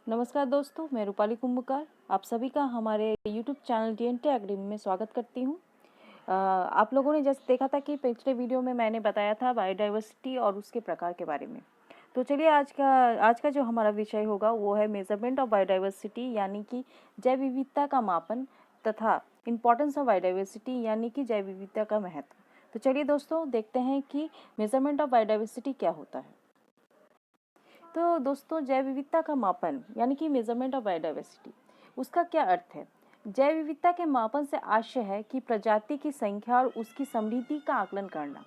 नमस्कार दोस्तों, मैं रूपाली कुंभकार आप सभी का हमारे YouTube चैनल DNT एकेडमी में स्वागत करती हूँ। आप लोगों ने जैसे देखा था कि पिछले वीडियो में मैंने बताया था बायोडाइवर्सिटी और उसके प्रकार के बारे में। तो चलिए आज का जो हमारा विषय होगा वो है मेजरमेंट ऑफ बायोडाइवर्सिटी, यानी कि जैव विविधता का मापन तथा इम्पोर्टेंस ऑफ बायोडाइवर्सिटी, यानी कि जैव विविधता का महत्व। तो चलिए दोस्तों देखते हैं कि मेजरमेंट ऑफ बायोडाइवर्सिटी क्या होता है। तो दोस्तों जैव विविधता का मापन यानी कि मेजरमेंट ऑफ बायोडाइवर्सिटी, उसका क्या अर्थ है। जैव विविधता के मापन से आशय है कि प्रजाति की संख्या और उसकी समृद्धि का आकलन करना।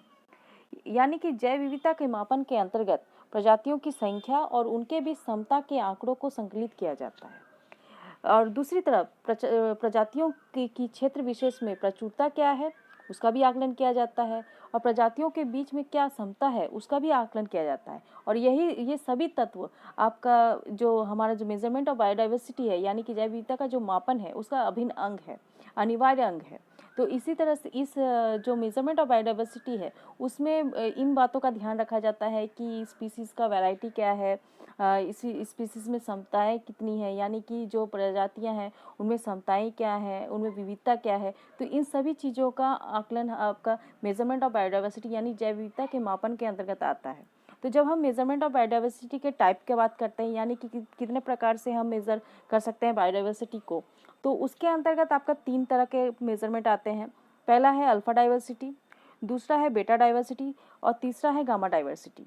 यानी कि जैव विविधता के मापन के अंतर्गत प्रजातियों की संख्या और उनके बीच समता के आंकड़ों को संकलित किया जाता है। और दूसरी तरफ प्रजातियों की क्षेत्र विशेष में प्रचुरता क्या है उसका भी आकलन किया जाता है, और प्रजातियों के बीच में क्या समता है उसका भी आकलन किया जाता है। और ये सभी तत्व आपका जो हमारा जो मेजरमेंट ऑफ बायोडाइवर्सिटी है, यानी कि जैव विविधता का जो मापन है उसका अभिन्न अंग है, अनिवार्य अंग है। तो इसी तरह से इस जो मेजरमेंट ऑफ बायोडाइवर्सिटी है उसमें इन बातों का ध्यान रखा जाता है कि स्पीसीज़ का वैरायटी क्या है, इसी स्पीसीज़ में समताएं कितनी है, यानी कि जो प्रजातियां हैं उनमें समताएं क्या है, उनमें विविधता क्या है। तो इन सभी चीज़ों का आकलन आपका मेजरमेंट ऑफ बायोडाइवर्सिटी यानी जैव विविधता के मापन के अंतर्गत आता है। तो जब हम मेजरमेंट ऑफ बायोडाइवर्सिटी के टाइप की बात करते हैं, यानी कि कितने प्रकार से हम मेज़र कर सकते हैं बायोडाइवर्सिटी को, तो उसके अंतर्गत आपका 3 तरह के मेजरमेंट आते हैं। पहला है अल्फा डाइवर्सिटी, दूसरा है बेटा डाइवर्सिटी और तीसरा है गामा डाइवर्सिटी।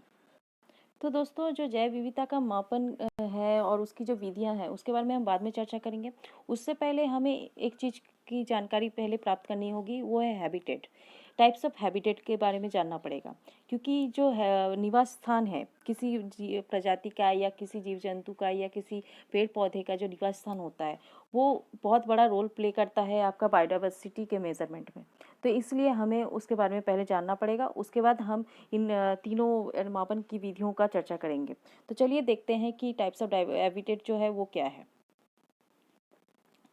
तो दोस्तों जो जैव विविधता का मापन है और उसकी जो विधियां हैं उसके बारे में हम बाद में चर्चा करेंगे। उससे पहले हमें एक चीज़ की जानकारी पहले प्राप्त करनी होगी, वो है हैबिटेट। टाइप्स ऑफ हैबिटेट के बारे में जानना पड़ेगा, क्योंकि जो है निवास स्थान है किसी प्रजाति का या किसी जीव जंतु का या किसी पेड़ पौधे का, जो निवास स्थान होता है वो बहुत बड़ा रोल प्ले करता है आपका बायोडाइवर्सिटी के मेजरमेंट में। तो इसलिए हमें उसके बारे में पहले जानना पड़ेगा, उसके बाद हम इन तीनों मापन की विधियों का चर्चा करेंगे। तो चलिए देखते हैं कि टाइप्स ऑफ हैबिटेट जो है वो क्या है।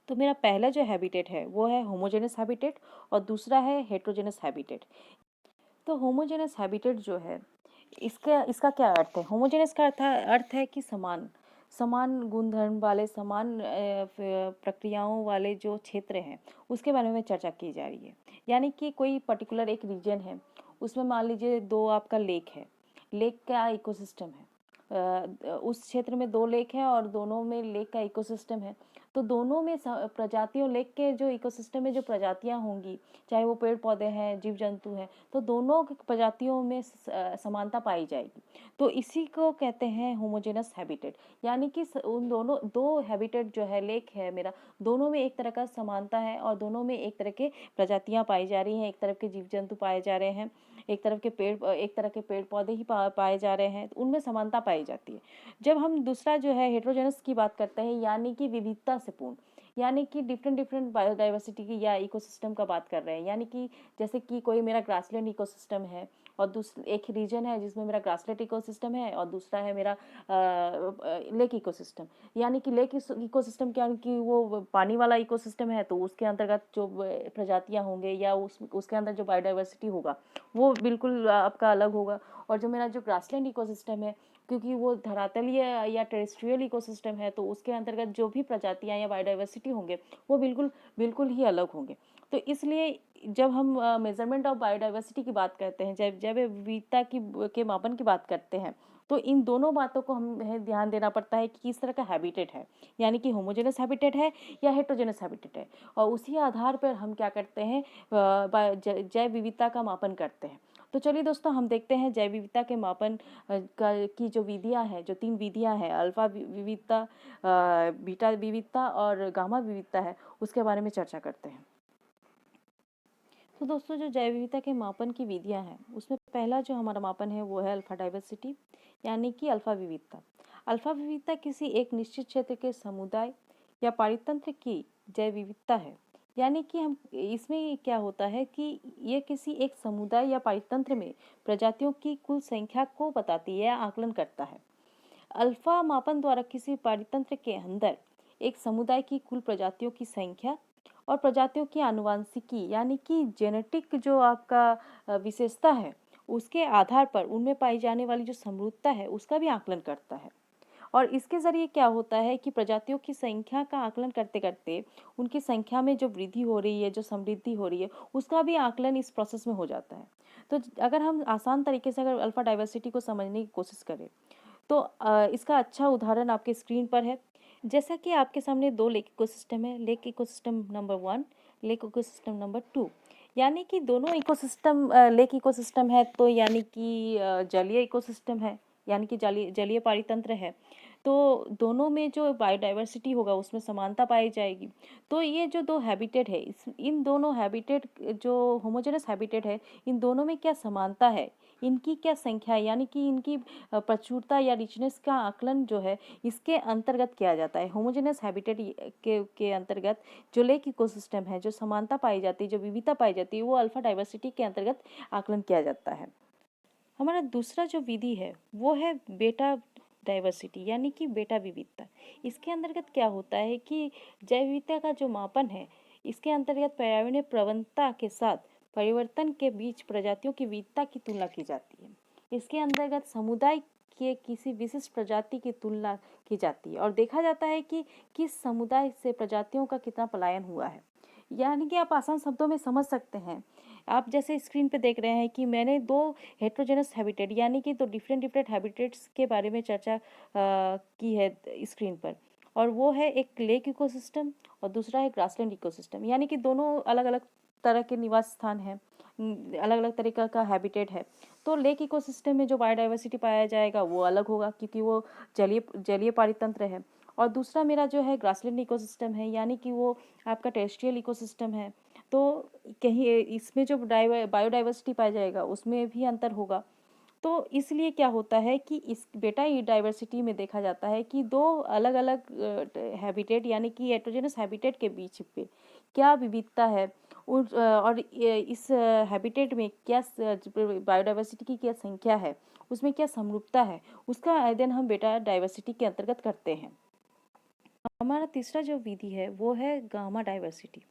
तो मेरा पहला जो हैबिटेट है वो है होमोजेनस हैबिटेट और दूसरा है हेट्रोजेनस हैबिटेट। तो होमोजेनस हैबिटेट जो है इसका इसका क्या अर्थ है। होमोजेनस का अर्थ है कि समान समान गुणधर्म वाले, समान प्रक्रियाओं वाले जो क्षेत्र हैं उसके बारे में चर्चा की जा रही है। यानी कि कोई पर्टिकुलर एक रीजन है, उसमें मान लीजिए दो आपका लेक है, लेक का इकोसिस्टम है। उस क्षेत्र में दो लेक हैं और दोनों में लेक का इकोसिस्टम है। तो दोनों में प्रजातियों, लेक के जो इकोसिस्टम में जो प्रजातियां होंगी, चाहे वो पेड़ पौधे हैं जीव जंतु हैं, तो दोनों प्रजातियों में समानता पाई जाएगी। तो इसी को कहते हैं होमोजेनस हैबिटेट। यानी कि उन दोनों दो हैबिटेट जो है, लेक है मेरा, दोनों में एक तरह का समानता है और दोनों में एक तरह के प्रजातियां पाई जा रही हैं, एक तरफ के जीव जंतु पाए जा रहे हैं, एक तरह के पेड़ पौधे ही पाए जा रहे हैं, तो उनमें समानता पाई जाती है। जब हम दूसरा जो है हेट्रोजेनस की बात करते हैं, यानी कि विविधता से पूर्ण, यानी कि डिफरेंट डिफरेंट बायोडाइवर्सिटी की या इकोसिस्टम का बात कर रहे हैं। यानी कि जैसे कि कोई मेरा ग्रासलैंड इकोसिस्टम है और दूसरा एक रीजन है जिसमें मेरा ग्रासलैंड इकोसिस्टम है और दूसरा है मेरा लेक इकोसिस्टम। यानी कि लेक इकोसिस्टम क्या, कि वो पानी वाला इकोसिस्टम है, तो उसके अंतर्गत जो प्रजातियां होंगे या उसके अंदर जो बायोडाइवर्सिटी होगा वो बिल्कुल आपका अलग होगा। और जो मेरा जो ग्रासलैंड इकोसिस्टम है, क्योंकि वो धरातलीय या टेरेस्ट्रियल इकोसिस्टम है, तो उसके अंतर्गत जो भी प्रजातियां या बायोडाइवर्सिटी होंगे वो बिल्कुल बिल्कुल ही अलग होंगे। तो इसलिए जब हम मेजरमेंट ऑफ बायोडाइवर्सिटी की बात करते हैं, जब जब विविधता की के मापन की बात करते हैं, तो इन दोनों बातों को हमें ध्यान देना पड़ता है कि किस तरह का हैबिटेट है, यानी कि होमोजेनस हैबिटेट है या हेट्रोजेनस हैबिटेट है। और उसी आधार पर हम क्या करते हैं, जैव विविधता का मापन करते हैं। तो चलिए दोस्तों हम देखते हैं जैव विविधता के मापन की जो विधियां हैं, जो 3 विधियां हैं, अल्फा विविधता, बीटा विविधता और गामा विविधता है, उसके बारे में चर्चा करते हैं। तो दोस्तों जो जैव विविधता के मापन की विधियां हैं उसमें पहला जो हमारा मापन है वो है अल्फा डाइवर्सिटी, यानी कि अल्फा विविधता। अल्फा विविधता किसी एक निश्चित क्षेत्र के समुदाय या पारितंत्र की जैव विविधता है। यानी कि हम इसमें क्या होता है कि ये किसी एक समुदाय या पारितंत्र में प्रजातियों की कुल संख्या को बताती है, आकलन करता है। अल्फा मापन द्वारा किसी पारितंत्र के अंदर एक समुदाय की कुल प्रजातियों की संख्या और प्रजातियों की आनुवंशिकी, यानी कि जेनेटिक जो आपका विशेषता है, उसके आधार पर उनमें पाई जाने वाली जो समरूपता है उसका भी आकलन करता है। और इसके ज़रिए क्या होता है कि प्रजातियों की संख्या का आकलन करते-करते उनकी संख्या में जो वृद्धि हो रही है, जो समृद्धि हो रही है, उसका भी आकलन इस प्रोसेस में हो जाता है। तो अगर हम आसान तरीके से अगर अल्फ़ा डाइवर्सिटी को समझने की कोशिश करें, तो इसका अच्छा उदाहरण आपके स्क्रीन पर है। जैसा कि आपके सामने 2 लेक इकोसिस्टम है, lake ecosystem number 1, lake ecosystem number 2। यानी कि दोनों इकोसिस्टम लेक इकोसिस्टम है, तो यानी कि जलीय इकोसिस्टम है, यानी कि जलीय जलीय पारितंत्र है। तो दोनों में जो बायोडायवर्सिटी होगा उसमें समानता पाई जाएगी। तो ये जो 2 हैबिटेट है, इन दोनों हैबिटेट जो होमोजेनस हैबिटेट है, इन दोनों में क्या समानता है, इनकी क्या संख्या है, यानी कि इनकी प्रचुरता या रिचनेस का आकलन जो है इसके अंतर्गत किया जाता है। होमोजेनस हैबिटेट के अंतर्गत जो लेक इकोसिस्टम है, जो समानता पाई जाती है, जो विविधता पाई जाती है, वो अल्फा डाइवर्सिटी के अंतर्गत आकलन किया जाता है। हमारा दूसरा जो विधि है वो है बेटा डाइवर्सिटी, यानी कि बेटा विविधता। इसके अंतर्गत क्या होता है कि जैव विविधता का जो मापन है, इसके अंतर्गत पर्यावरणीय प्रवणता के साथ परिवर्तन के बीच प्रजातियों की विविधता की तुलना की जाती है। इसके अंतर्गत समुदाय के किसी विशिष्ट प्रजाति की तुलना की जाती है और देखा जाता है कि किस समुदाय से प्रजातियों का कितना पलायन हुआ है। यानी कि आप आसान शब्दों में समझ सकते हैं। आप जैसे स्क्रीन पे देख रहे हैं कि मैंने 2 हेटेरोजेनस हैबिटेट, यानी कि 2 डिफरेंट डिफरेंट हैबिटेट्स के बारे में चर्चा की है स्क्रीन पर। और वो है एक लेक इकोसिस्टम और दूसरा है ग्रासलैंड इकोसिस्टम, यानी कि दोनों अलग-अलग तरह के निवास स्थान हैं, अलग-अलग तरीका का हैबिटेट है। तो लेक इकोसिस्टम में जो बायोडायवर्सिटी पाया जाएगा वो अलग होगा, क्योंकि वो जलीय जलीय पारितंत्र है। और दूसरा मेरा जो है ग्रासलैंड इकोसिस्टम है, यानी कि वो आपका टेरेस्ट्रियल इकोसिस्टम है। तो कहीं इसमें जो बायोडाइवर्सिटी पाया जाएगा उसमें भी अंतर होगा। तो इसलिए क्या होता है कि इस बेटा डाइवर्सिटी में देखा जाता है कि 2 अलग-अलग हैबिटेट, यानी कि हेटेरोजेनस हैबिटेट के बीच पे क्या विविधता है, और इस हैबिटेट में क्या बायोडाइवर्सिटी की क्या संख्या है, उसमें क्या समरूपता है, उसका अध्ययन हम बेटा डाइवर्सिटी के अंतर्गत करते हैं। हमारा तीसरा जो विधि है वो है गामा डाइवर्सिटी।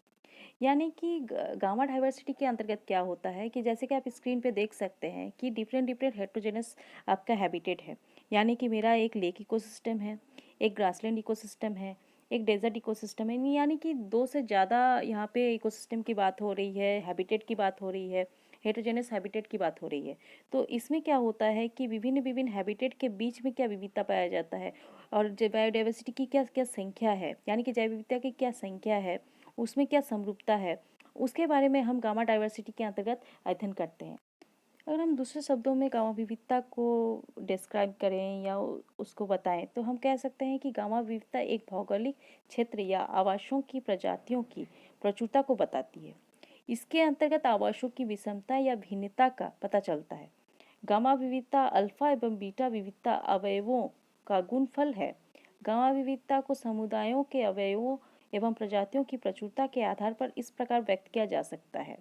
यानी कि गामा डाइवर्सिटी के अंतर्गत क्या होता है कि जैसे कि आप स्क्रीन पे देख सकते हैं कि डिफरेंट डिफरेंट हेटेरोजेनस आपका हैबिटेट है। यानी कि मेरा एक लेक इकोसिस्टम है, एक ग्रासलैंड इकोसिस्टम है, एक डेजर्ट इकोसिस्टम है, यानी कि 2 से ज़्यादा यहाँ पे इकोसिस्टम की बात हो रही है, हैबिटेट की बात हो रही है, हेटेरोजेनस हैबिटेट की बात हो रही है। तो इसमें क्या होता है कि विभिन्न विभिन्न हैबिटेट के बीच में क्या विविधता पाया जाता है और बायोडाइवर्सिटी की क्या क्या संख्या है, यानी कि जैव विविधता की क्या संख्या है, उसमें क्या समरूपता है, उसके बारे में हम गामा डाइवर्सिटी के अंतर्गत अध्ययन करते हैं। अगर हम दूसरे शब्दों में गामा विविधता को डिस्क्राइब करें या उसको बताएं, तो हम कह सकते हैं कि गामा विविधता एक भौगोलिक क्षेत्र या आवासों की प्रजातियों की प्रचुरता को बताती है। इसके अंतर्गत आवासों की विषमता या भिन्नता का पता चलता है। गामा विविधता अल्फा एवं बीटा विविधता अवयवों का गुणफल है। गामा विविधता को समुदायों के अवयवों एवं प्रजातियों की प्रचुरता के आधार पर इस प्रकार व्यक्त किया जा सकता है।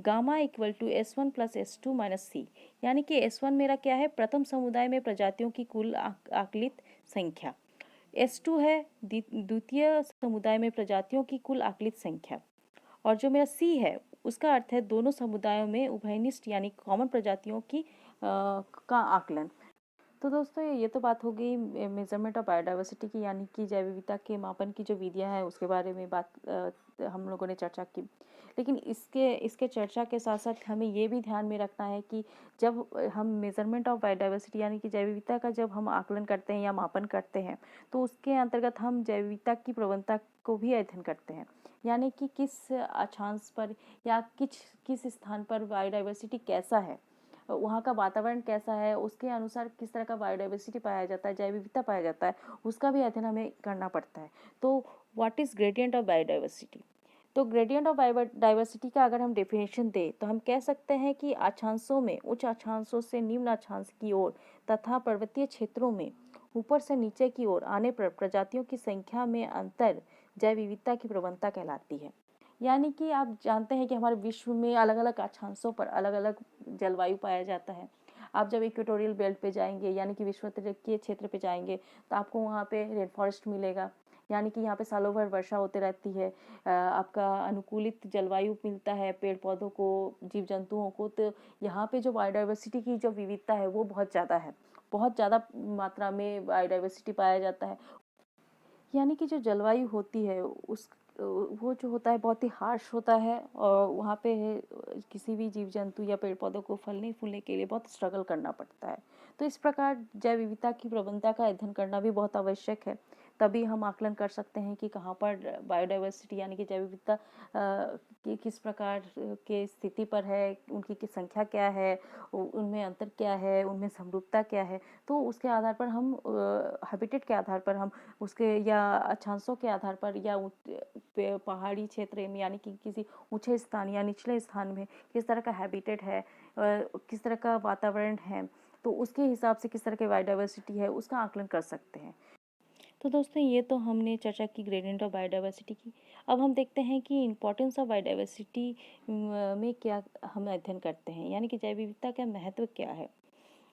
Gamma equal to S1 plus S2 minus C, यानी कि S1 मेरा क्या है, प्रथम समुदाय में प्रजातियों की कुल आकलित संख्या। S2 है द्वितीय समुदाय में प्रजातियों की कुल आकलित संख्या। और जो मेरा C है उसका अर्थ है दोनों समुदायों में उभयनिष्ठ यानी कॉमन प्रजातियों की का आकलन। तो दोस्तों ये तो बात हो गई मेजरमेंट ऑफ बायोडाइवर्सिटी की, यानी कि जैव विविधता के मापन की जो विधियां हैं उसके बारे में बात हम लोगों ने चर्चा की। लेकिन इसके इसके चर्चा के साथ साथ हमें ये भी ध्यान में रखना है कि जब हम मेजरमेंट ऑफ बायोडाइवर्सिटी यानी कि जैव विविधता का जब हम आकलन करते हैं या मापन करते हैं, तो उसके अंतर्गत हम जैव विविधता की प्रवणता को भी अध्ययन करते हैं। यानी कि किस अक्षांश पर या किस स्थान पर बायोडाइवर्सिटी कैसा है, वहाँ का वातावरण कैसा है, उसके अनुसार किस तरह का बायोडाइवर्सिटी पाया जाता है, जैव विविधता पाया जाता है, उसका भी अध्ययन हमें करना पड़ता है। तो what is gradient of biodiversity? तो ग्रेडियंट ऑफ बायोडाइवर्सिटी का अगर हम डेफिनेशन दें तो हम कह सकते हैं कि अक्षांशों में उच्च अक्षांशों से निम्न अक्षांश की ओर तथा पर्वतीय क्षेत्रों में ऊपर से नीचे की ओर आने पर प्रजातियों की संख्या में अंतर जैव विविधता की प्रवणता कहलाती है। यानी कि आप जानते हैं कि हमारे विश्व में अलग अलग अक्षांशों पर अलग अलग जलवायु पाया जाता है। आप जब इक्वेटोरियल बेल्ट पे जाएंगे यानी कि विषुवतीय क्षेत्र पे जाएंगे तो आपको वहाँ पे रेन फॉरेस्ट मिलेगा, यानी कि यहाँ पे सालों भर वर्षा होते रहती है। आपका अनुकूलित जलवायु मिलता है पेड़ पौधों को, जीव जंतुओं को। तो यहाँ पे जो बायोडाइवर्सिटी की जो विविधता है वो बहुत ज़्यादा है। बहुत ज़्यादा मात्रा में बायोडाइवर्सिटी पाया जाता है। यानी कि जो जलवायु होती है उस वो जो होता है बहुत ही हार्श होता है और वहाँ पे किसी भी जीव जंतु या पेड़ पौधों को फलने फूलने के लिए बहुत स्ट्रगल करना पड़ता है। तो इस प्रकार जैव विविधता की प्रबंधता का अध्ययन करना भी बहुत आवश्यक है। तभी हम आकलन कर सकते हैं कि कहाँ पर बायोडाइवर्सिटी यानी कि जैव विविधता किस प्रकार के स्थिति पर है, उनकी संख्या क्या है, उनमें अंतर क्या है, उनमें समरूपता क्या है। तो उसके आधार पर हम हैबिटेट के आधार पर हम उसके या अक्षांशों के आधार पर या पहाड़ी क्षेत्र में यानी कि किसी ऊंचे स्थान या निचले स्थान में किस तरह का हैबिटेट है, किस तरह का वातावरण है, तो उसके हिसाब से किस तरह की बायोडाइवर्सिटी है उसका आकलन कर सकते हैं। तो दोस्तों ये तो हमने चर्चा की ग्रेडियंट ऑफ बायोडाइवर्सिटी की। अब हम देखते हैं कि इम्पोर्टेंस ऑफ बायोडाइवर्सिटी में क्या हम अध्ययन करते हैं, यानी कि जैव विविधता का महत्व क्या है।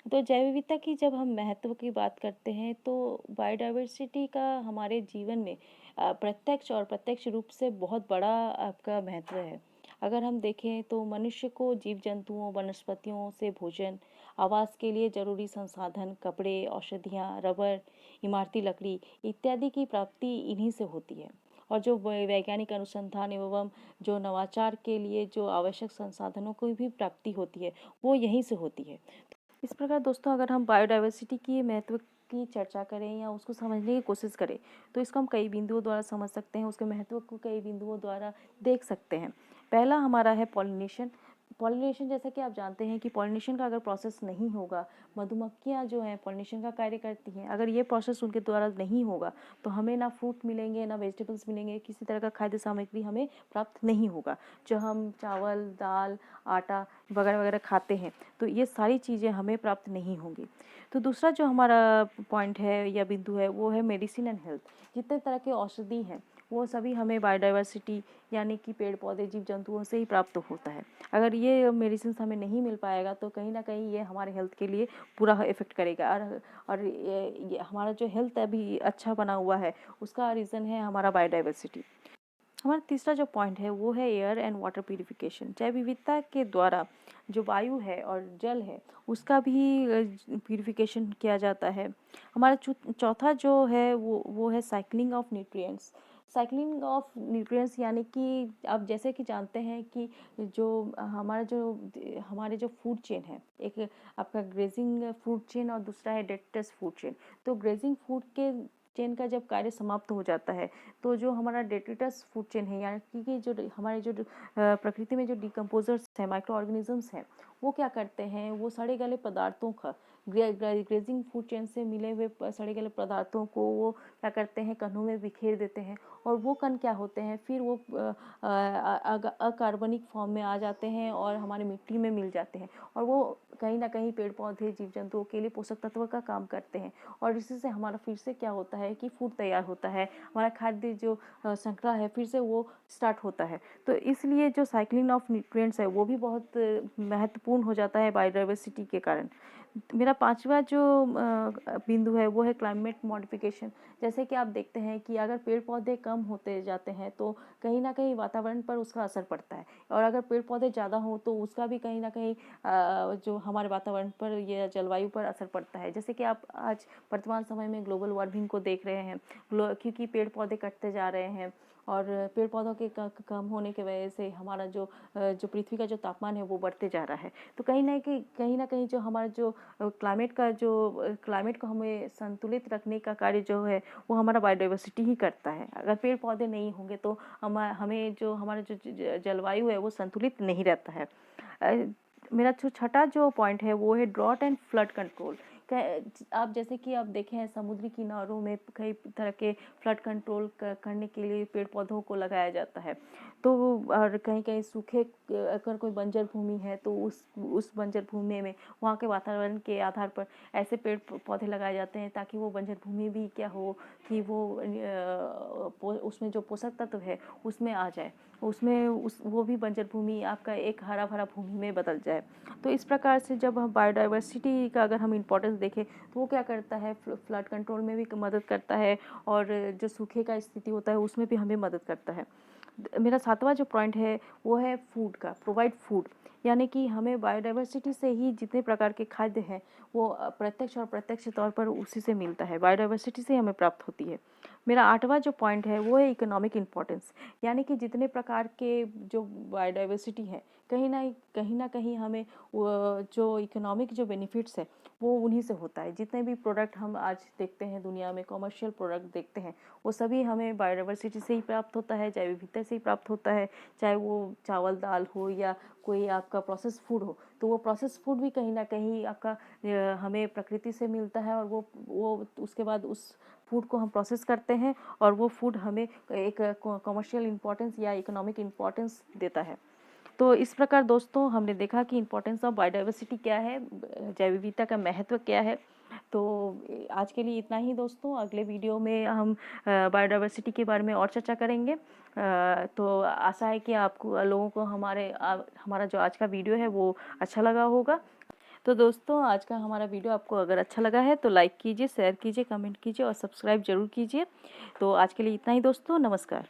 तो जैव विविधता की जब हम महत्व की बात करते हैं तो बायोडाइवर्सिटी का हमारे जीवन में प्रत्यक्ष और प्रत्यक्ष रूप से बहुत बड़ा आपका महत्व है। अगर हम देखें तो मनुष्य को जीव जंतुओं वनस्पतियों से भोजन, आवास के लिए जरूरी संसाधन, कपड़े, औषधियाँ, रबर, इमारती लकड़ी इत्यादि की प्राप्ति इन्हीं से होती है। और जो वैज्ञानिक अनुसंधान एवं जो नवाचार के लिए जो आवश्यक संसाधनों की भी प्राप्ति होती है वो यहीं से होती है। इस प्रकार दोस्तों अगर हम बायोडाइवर्सिटी की महत्व की चर्चा करें या उसको समझने की कोशिश करें तो इसको हम कई बिंदुओं द्वारा समझ सकते हैं, उसके महत्व को कई बिंदुओं द्वारा देख सकते हैं। पहला हमारा है पॉलिनेशन। पॉलिनेशन जैसा कि आप जानते हैं कि पॉलिनेशन का अगर प्रोसेस नहीं होगा, मधुमक्खियाँ जो हैं पॉलिनेशन का कार्य करती हैं, अगर ये प्रोसेस उनके द्वारा नहीं होगा तो हमें ना फ्रूट मिलेंगे ना वेजिटेबल्स मिलेंगे, किसी तरह का खाद्य सामग्री हमें प्राप्त नहीं होगा। जो हम चावल, दाल, आटा वगैरह वगैरह खाते हैं तो ये सारी चीज़ें हमें प्राप्त नहीं होंगी। तो दूसरा जो हमारा पॉइंट है या बिंदु है वो है मेडिसिन एंड हेल्थ। जितने तरह के औषधि हैं वो सभी हमें बायोडाइवर्सिटी यानी कि पेड़ पौधे जीव जंतुओं से ही प्राप्त होता है। अगर ये मेडिसिन हमें नहीं मिल पाएगा तो कहीं ना कहीं ये हमारे हेल्थ के लिए पूरा इफेक्ट करेगा। और ये हमारा जो हेल्थ अभी अच्छा बना हुआ है उसका रीज़न है हमारा बायोडाइवर्सिटी। हमारा तीसरा जो पॉइंट है वो है एयर एंड वाटर प्यूरिफिकेशन। जैव विविधता के द्वारा जो वायु है और जल है उसका भी प्यूरिफिकेशन किया जाता है। हमारा चौथा जो है वो है cycling of nutrients. Cycling of nutrients यानी कि आप जैसे कि जानते हैं कि जो हमारे जो फूड चेन है, एक आपका ग्रेजिंग फूड चेन और दूसरा है डेट्रेटस फूड चेन। तो ग्रेजिंग फूड के चेन का जब कार्य समाप्त हो जाता है तो जो हमारा डेट्रिटस फूड चेन है यानी कि जो हमारे जो प्रकृति में जो डिकम्पोजर्स हैं, माइक्रो ऑर्गेनिजम्स हैं, वो क्या करते हैं, वो सड़े गले पदार्थों का ग्रेजिंग फूड चेन से मिले हुए सड़े गले पदार्थों को वो क्या करते हैं, कणों में बिखेर देते हैं। और वो कण क्या होते हैं, फिर वो अकार्बनिक फॉर्म में आ जाते हैं और हमारे मिट्टी में मिल जाते हैं और वो कहीं ना कहीं पेड़ पौधे जीव जंतुओं के लिए पोषक तत्व का काम करते हैं। और इसी से हमारा फिर से क्या होता है कि फूड तैयार होता है, हमारा खाद्य जो श्रृंखला है फिर से वो स्टार्ट होता है। तो इसलिए जो साइक्लिंग ऑफ न्यूट्रिएंट्स है वो भी बहुत महत्वपूर्ण हो जाता है बायोडाइवर्सिटी के कारण। मेरा पांचवा जो बिंदु है वो है क्लाइमेट मॉडिफिकेशन। जैसे कि आप देखते हैं कि अगर पेड़ पौधे कम होते जाते हैं तो कहीं ना कहीं वातावरण पर उसका असर पड़ता है, और अगर पेड़ पौधे ज़्यादा हो तो उसका भी कहीं ना कहीं जो हमारे वातावरण पर या जलवायु पर असर पड़ता है। जैसे कि आप आज वर्तमान समय में ग्लोबल वार्मिंग को देख रहे हैं, क्योंकि पेड़ पौधे कटते जा रहे हैं और पेड़ पौधों के कम होने की वजह से हमारा जो पृथ्वी का जो तापमान है वो बढ़ते जा रहा है। तो कहीं ना कहीं जो हमारा जो क्लाइमेट को हमें संतुलित रखने का कार्य जो है वो हमारा बायोडाइवर्सिटी ही करता है। अगर पेड़ पौधे नहीं होंगे तो हमें जो हमारा जो जलवायु है वो संतुलित नहीं रहता है। मेरा जो छठा जो पॉइंट है वो है ड्रॉट एंड फ्लड कंट्रोल। आप जैसे कि आप देखें हैं समुद्री किनारों में कई तरह के फ्लड कंट्रोल करने के लिए पेड़ पौधों को लगाया जाता है। तो और कहीं कहीं सूखे अगर कोई बंजर भूमि है तो उस बंजर भूमि में वहाँ के वातावरण के आधार पर ऐसे पेड़ पौधे लगाए जाते हैं ताकि वो बंजर भूमि भी क्या हो कि वो उसमें जो पोषक तत्व है उसमें आ जाए, वो भी बंजर भूमि आपका एक हरा भरा भूमि में बदल जाए। तो इस प्रकार से जब हम बायोडाइवर्सिटी का अगर हम इम्पोर्टेंस देखें तो वो क्या करता है, फ्लड कंट्रोल में भी मदद करता है और जो सूखे का स्थिति होता है उसमें भी हमें मदद करता है। मेरा सातवां जो पॉइंट है वो है फूड का, प्रोवाइड फूड। यानी कि हमें बायोडाइवर्सिटी से ही जितने प्रकार के खाद्य हैं वो प्रत्यक्ष और अप्रत्यक्ष तौर पर उसी से मिलता है, बायोडाइवर्सिटी से हमें प्राप्त होती है। मेरा 8वां जो पॉइंट है वो है इकोनॉमिक इम्पोर्टेंस, यानी कि जितने प्रकार के जो बायोडाइवर्सिटी है कहीं ना कहीं हमें जो इकोनॉमिक जो बेनिफिट्स है वो उन्हीं से होता है। जितने भी प्रोडक्ट हम आज देखते हैं दुनिया में, कमर्शियल प्रोडक्ट देखते हैं, वो सभी हमें बायोडाइवर्सिटी से ही प्राप्त होता है, जैव विविधता से ही प्राप्त होता है। चाहे वो चावल दाल हो या कोई आपका प्रोसेस फूड हो, तो वो प्रोसेस फूड भी कहीं ना कहीं आपका हमें प्रकृति से मिलता है, और वो उसके बाद उस फूड को हम प्रोसेस करते हैं और वो फूड हमें एक कमर्शियल इम्पोर्टेंस या इकोनॉमिक इम्पोर्टेंस देता है। तो इस प्रकार दोस्तों हमने देखा कि इम्पोर्टेंस ऑफ बायोडाइवर्सिटी क्या है, जैव विविधता का महत्व क्या है। तो आज के लिए इतना ही दोस्तों, अगले वीडियो में हम बायोडाइवर्सिटी के बारे में और चर्चा करेंगे। तो आशा है कि आपको लोगों को हमारा जो आज का वीडियो है वो अच्छा लगा होगा। तो दोस्तों आज का हमारा वीडियो आपको अगर अच्छा लगा है तो लाइक कीजिए, शेयर कीजिए, कमेंट कीजिए और सब्सक्राइब जरूर कीजिए। तो आज के लिए इतना ही दोस्तों, नमस्कार।